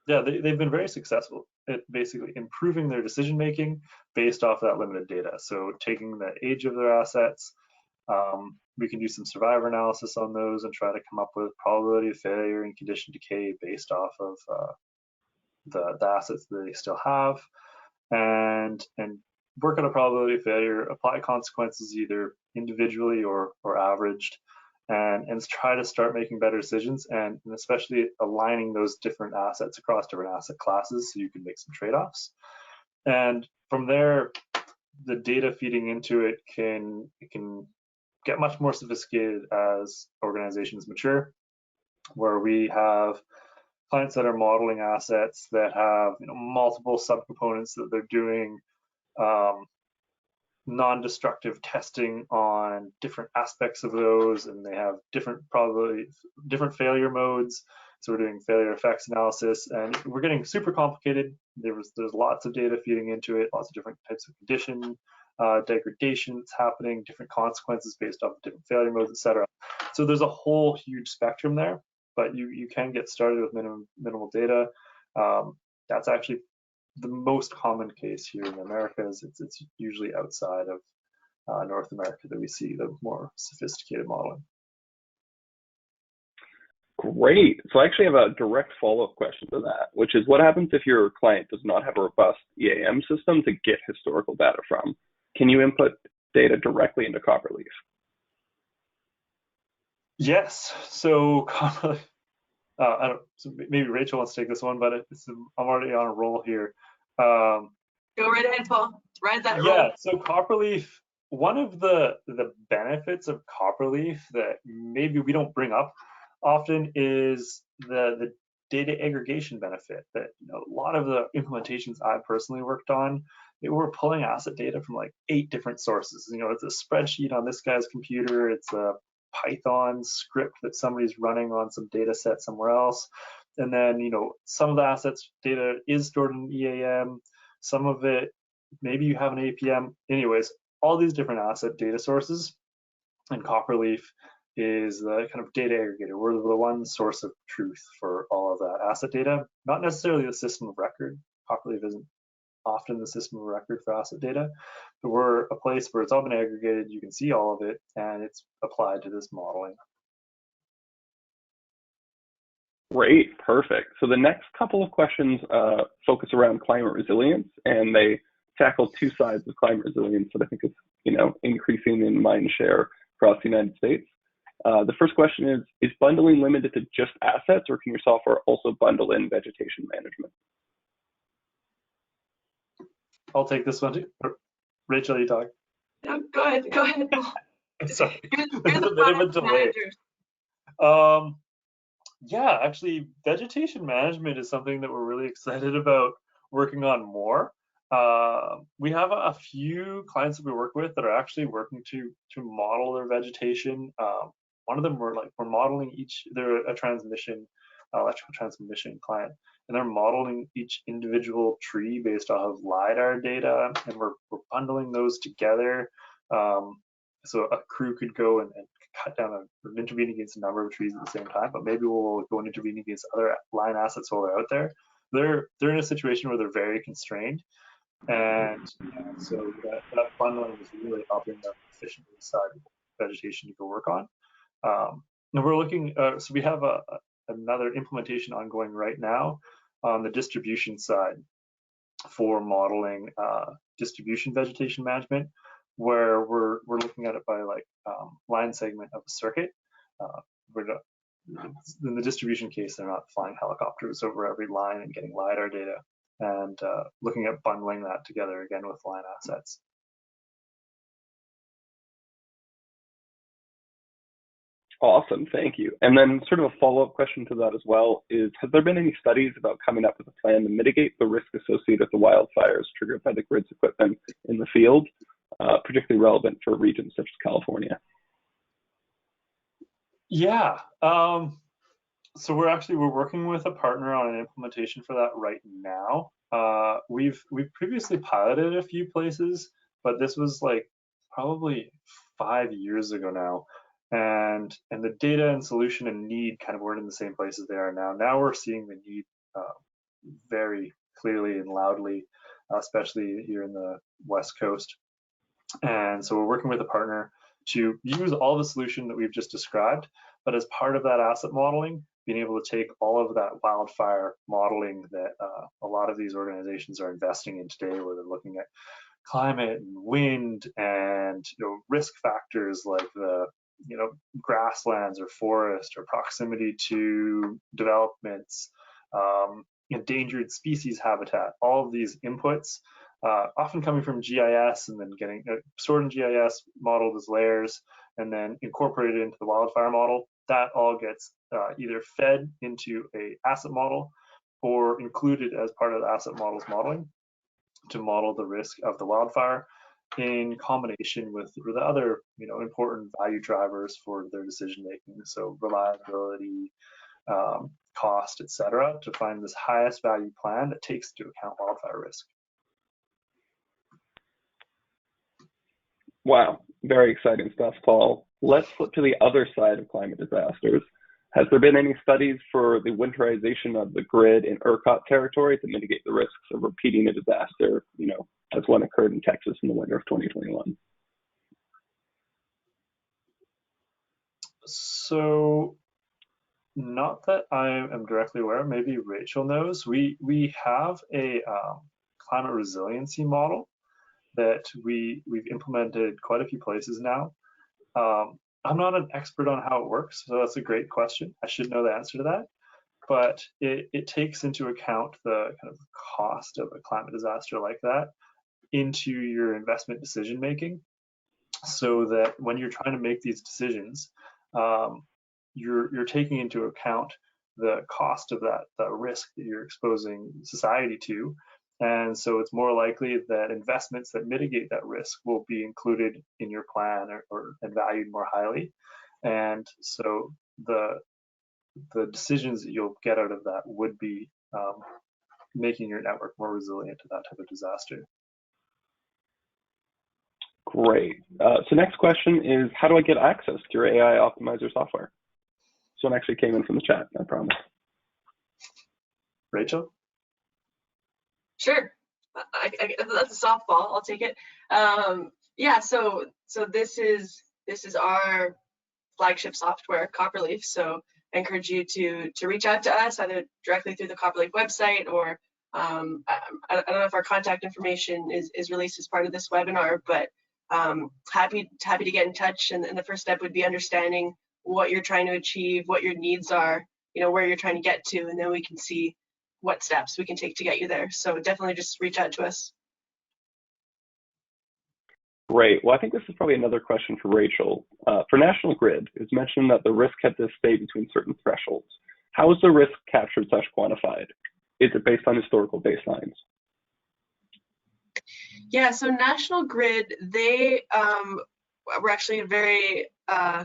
yeah, they've been very successful at basically improving their decision making based off that limited data. So taking the age of their assets, we can do some survivor analysis on those and try to come up with probability of failure and condition decay based off of the assets that they still have, and work on a probability of failure, apply consequences either individually or averaged, and try to start making better decisions, and especially aligning those different assets across different asset classes so you can make some trade-offs. And from there, the data feeding into it can get much more sophisticated as organizations mature, where we have clients that are modeling assets that have multiple subcomponents that they're doing non-destructive testing on different aspects of those, and they have different failure modes. So we're doing failure effects analysis, and we're getting super complicated. There's lots of data feeding into it, lots of different types of condition degradation that's happening, different consequences based off of different failure modes, etc. So there's a whole huge spectrum there, but you can get started with minimal data. That's actually the most common case here in America. It's usually outside of North America that we see the more sophisticated modeling. Great. So I actually have a direct follow-up question to that, which is what happens if your client does not have a robust EAM system to get historical data from? Can you input data directly into Copperleaf? Yes. So Copperleaf, so maybe Rachel wants to take this one, but I'm already on a roll here. Go right ahead, Paul. Ride that roll. Yeah. So Copperleaf, one of the benefits of Copperleaf that maybe we don't bring up often is the data aggregation benefit. That a lot of the implementations I personally worked on, they were pulling asset data from like 8 different sources. It's a spreadsheet on this guy's computer. It's a Python script that somebody's running on some data set somewhere else. And then, some of the assets data is stored in EAM. Some of it, maybe you have an APM. Anyways, all these different asset data sources, and Copperleaf is the kind of data aggregator. We're the one source of truth for all of that asset data, not necessarily the system of record. Copperleaf isn't often the system of record for asset data, but we're a place where it's all been aggregated. You can see all of it, and it's applied to this modeling. Great, perfect. So the next couple of questions focus around climate resilience, and they tackle 2 sides of climate resilience that I think is, increasing in mind share across the United States. The first question is bundling limited to just assets, or can your software also bundle in vegetation management? I'll take this one too. Rachel, you talk. No, go ahead, Paul. Sorry, You're there's a the bit of a product delay. manager. Yeah, actually, vegetation management is something that we're really excited about working on more. We have a few clients that we work with that are actually working to model their vegetation. One of them we're modeling they're a electrical transmission client, and they're modeling each individual tree based off of LiDAR data, and we're bundling those together. So a crew could go and cut down or intervene against a number of trees at the same time, but maybe we'll go and intervene against other line assets while they're out there. They're in a situation where they're very constrained, and so that bundling is really helping them efficiently decide vegetation to go work on. And we're looking, so we have another implementation ongoing right now on the distribution side for modeling distribution vegetation management, where we're looking at it by like line segment of a circuit. In the distribution case, they're not flying helicopters over every line and getting LiDAR data, and looking at bundling that together again with line assets. Awesome, thank you. And then sort of a follow-up question to that as well is, has there been any studies about coming up with a plan to mitigate the risk associated with the wildfires triggered by the grid's equipment in the field, particularly relevant for regions such as California? Yeah, so we're working with a partner on an implementation for that right now. We've previously piloted a few places, but this was like probably 5 years ago now. And the data and solution and need kind of weren't in the same places they are now. Now we're seeing the need very clearly and loudly, especially here in the West Coast. And so we're working with a partner to use all the solution that we've just described, but as part of that asset modeling, being able to take all of that wildfire modeling that a lot of these organizations are investing in today, where they're looking at climate and wind and risk factors like the grasslands or forest or proximity to developments, endangered species habitat, all of these inputs, often coming from GIS and then getting stored in GIS, modeled as layers, and then incorporated into the wildfire model. That all gets either fed into a asset model or included as part of the asset model's modeling to model the risk of the wildfire, in combination with the other important value drivers for their decision making, so reliability, cost, etc., to find this highest value plan that takes into account wildfire risk. Wow, very exciting stuff, Paul. Let's flip to the other side of climate disasters. Has there been any studies for the winterization of the grid in ERCOT territory to mitigate the risks of repeating a disaster, as one occurred in Texas in the winter of 2021? So, not that I am directly aware, maybe Rachel knows. We have a climate resiliency model that we've implemented quite a few places now. I'm not an expert on how it works, so that's a great question. I should know the answer to that. But it takes into account the kind of cost of a climate disaster like that into your investment decision making, so that when you're trying to make these decisions, you're taking into account the cost of that risk that you're exposing society to. And so it's more likely that investments that mitigate that risk will be included in your plan and valued more highly. And so the decisions that you'll get out of that would be making your network more resilient to that type of disaster. Great. So next question is, how do I get access to your AI optimizer software? This one actually came in from the chat, I promise. Rachel? Sure, that's a softball. I'll take it. Yeah, so this is our flagship software, Copperleaf. So I encourage you to reach out to us either directly through the Copperleaf website, or I don't know if our contact information is released as part of this webinar, but happy to get in touch. And the first step would be understanding what you're trying to achieve, what your needs are, where you're trying to get to, and then we can see what steps we can take to get you there. So definitely just reach out to us. Great. Well, I think this is probably another question for Rachel. For National Grid, it's mentioned that the risk had to stay between certain thresholds. How is the risk captured / quantified? Is it based on historical baselines? Yeah, so National Grid, they were actually very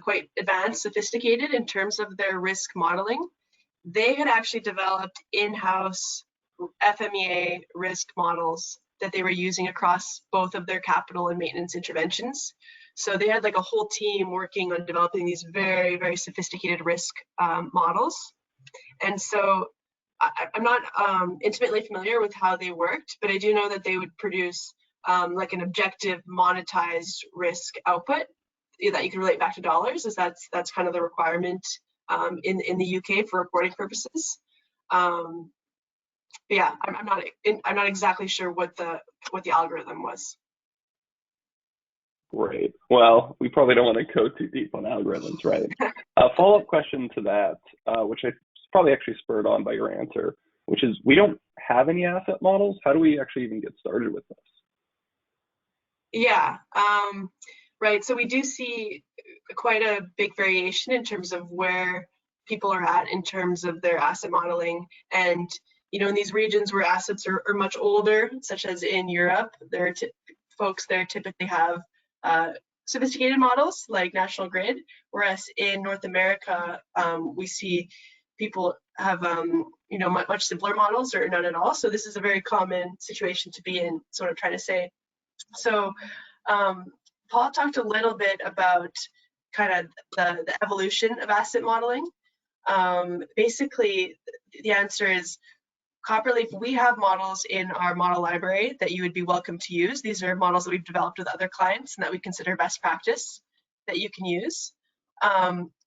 quite advanced, sophisticated in terms of their risk modeling. they had actually developed in-house FMEA risk models that they were using across both of their capital and maintenance interventions. So they had like a whole team working on developing these very, very sophisticated risk models. And so I'm not intimately familiar with how they worked, but I do know that they would produce like an objective monetized risk output that you can relate back to dollars, as that's kind of the requirement in the UK for reporting purposes. But yeah, I'm not exactly sure what the algorithm was. Great. Well, we probably don't want to go too deep on algorithms, right? A follow-up question to that, which I probably actually spurred on by your answer, which is we don't have any asset models. How do we actually even get started with this? Yeah, right. So we do see quite a big variation in terms of where people are at in terms of their asset modeling. And, you know, in these regions where assets are much older, such as in Europe, folks there typically have sophisticated models like National Grid, whereas in North America, we see people have you know, much simpler models or none at all. So this is a very common situation to be in, sort of trying to say. So Paul talked a little bit about kind of the evolution of asset modeling. Basically, the answer is Copperleaf, we have models in our model library that you would be welcome to use. These are models that we've developed with other clients and that we consider best practice that you can use.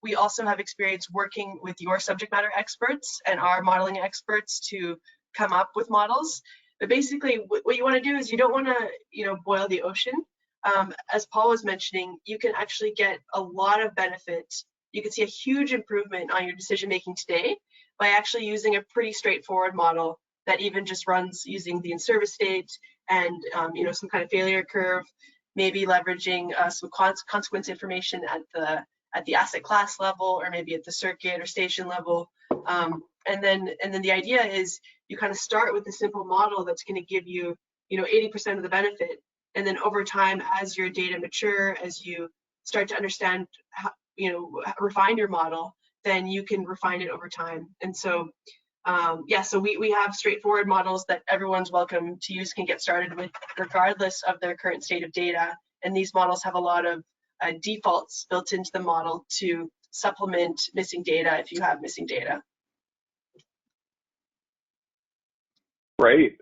We also have experience working with your subject matter experts and our modeling experts to come up with models. But basically, what you want to do is you don't want to, you know, boil the ocean. As Paul was mentioning, you can actually get a lot of benefit. You can see a huge improvement on your decision making today by actually using a pretty straightforward model that even just runs using the in-service state and you know, some kind of failure curve, maybe leveraging some consequence information at the asset class level, or maybe at the circuit or station level. And then the idea is you kind of start with a simple model that's going to give you, you know, 80% of the benefit. And then over time, as your data mature, as you start to understand how, you know, refine your model, then you can refine it over time. And so, yeah, so we have straightforward models that everyone's welcome to use, can get started with, regardless of their current state of data. And these models have a lot of defaults built into the model to supplement missing data if you have missing data. Great.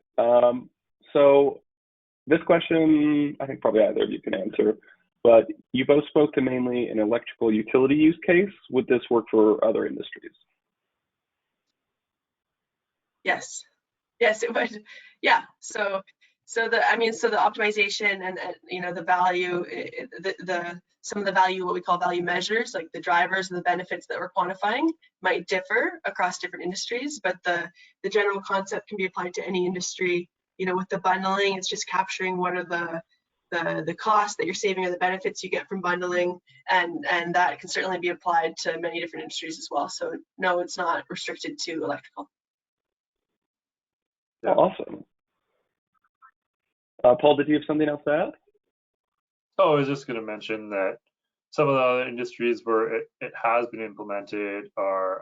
So this question, I think probably either of you can answer, but you both spoke to mainly an electrical utility use case. Would this work for other industries? Yes, yes, it would. Yeah, so the optimization and you know, the value, some of the value, what we call value measures, like the drivers and the benefits that we're quantifying, might differ across different industries, but the general concept can be applied to any industry. You know, with the bundling, it's just capturing what are the costs that you're saving or the benefits you get from bundling, and that can certainly be applied to many different industries as well. So no, it's not restricted to electrical. Yeah. Awesome. Paul, did you have something else to add? Oh, I was just going to mention that some of the other industries where it has been implemented are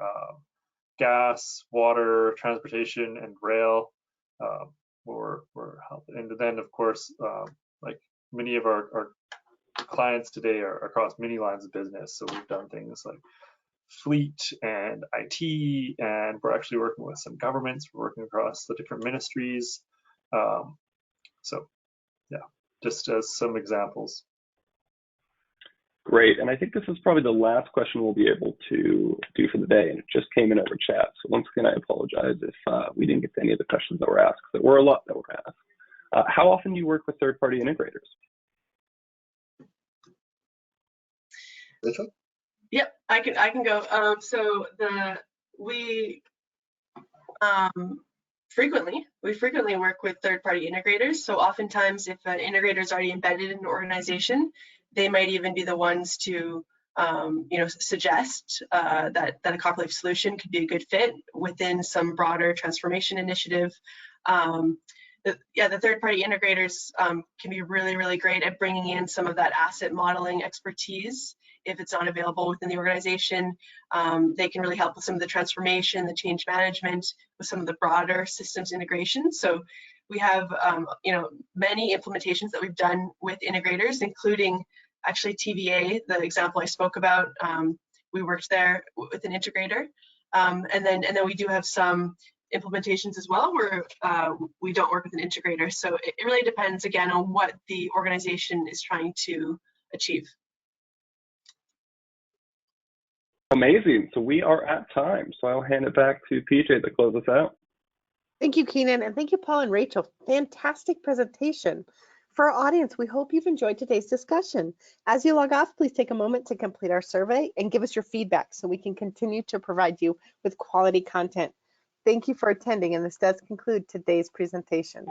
gas, water, transportation, and rail. And then, of course, like many of our clients today are across many lines of business. So we've done things like fleet and IT, and we're actually working with some governments. We're working across the different ministries. So yeah, just as some examples. Great, and I think this is probably the last question we'll be able to do for the day, and it just came in over chat. So once again, I apologize if we didn't get to any of the questions that were asked. There were a lot that were asked. How often do you work with third-party integrators? Rachel? Yep, I can go. So we frequently work with third-party integrators. So oftentimes, if an integrator is already embedded in an organization, they might even be the ones to you know, suggest that a Copperleaf solution could be a good fit within some broader transformation initiative. the third-party integrators can be really, really great at bringing in some of that asset modeling expertise. If it's not available within the organization, they can really help with some of the transformation, the change management, with some of the broader systems integration. So we have, many implementations that we've done with integrators, including actually TVA, the example I spoke about. We worked there with an integrator, and then we do have some implementations as well where we don't work with an integrator. So it really depends again on what the organization is trying to achieve. Amazing. So we are at time. So I'll hand it back to PJ to close us out. Thank you, Keenan, and thank you, Paul and Rachel. Fantastic presentation. For our audience, we hope you've enjoyed today's discussion. As you log off, please take a moment to complete our survey and give us your feedback so we can continue to provide you with quality content. Thank you for attending, and this does conclude today's presentation.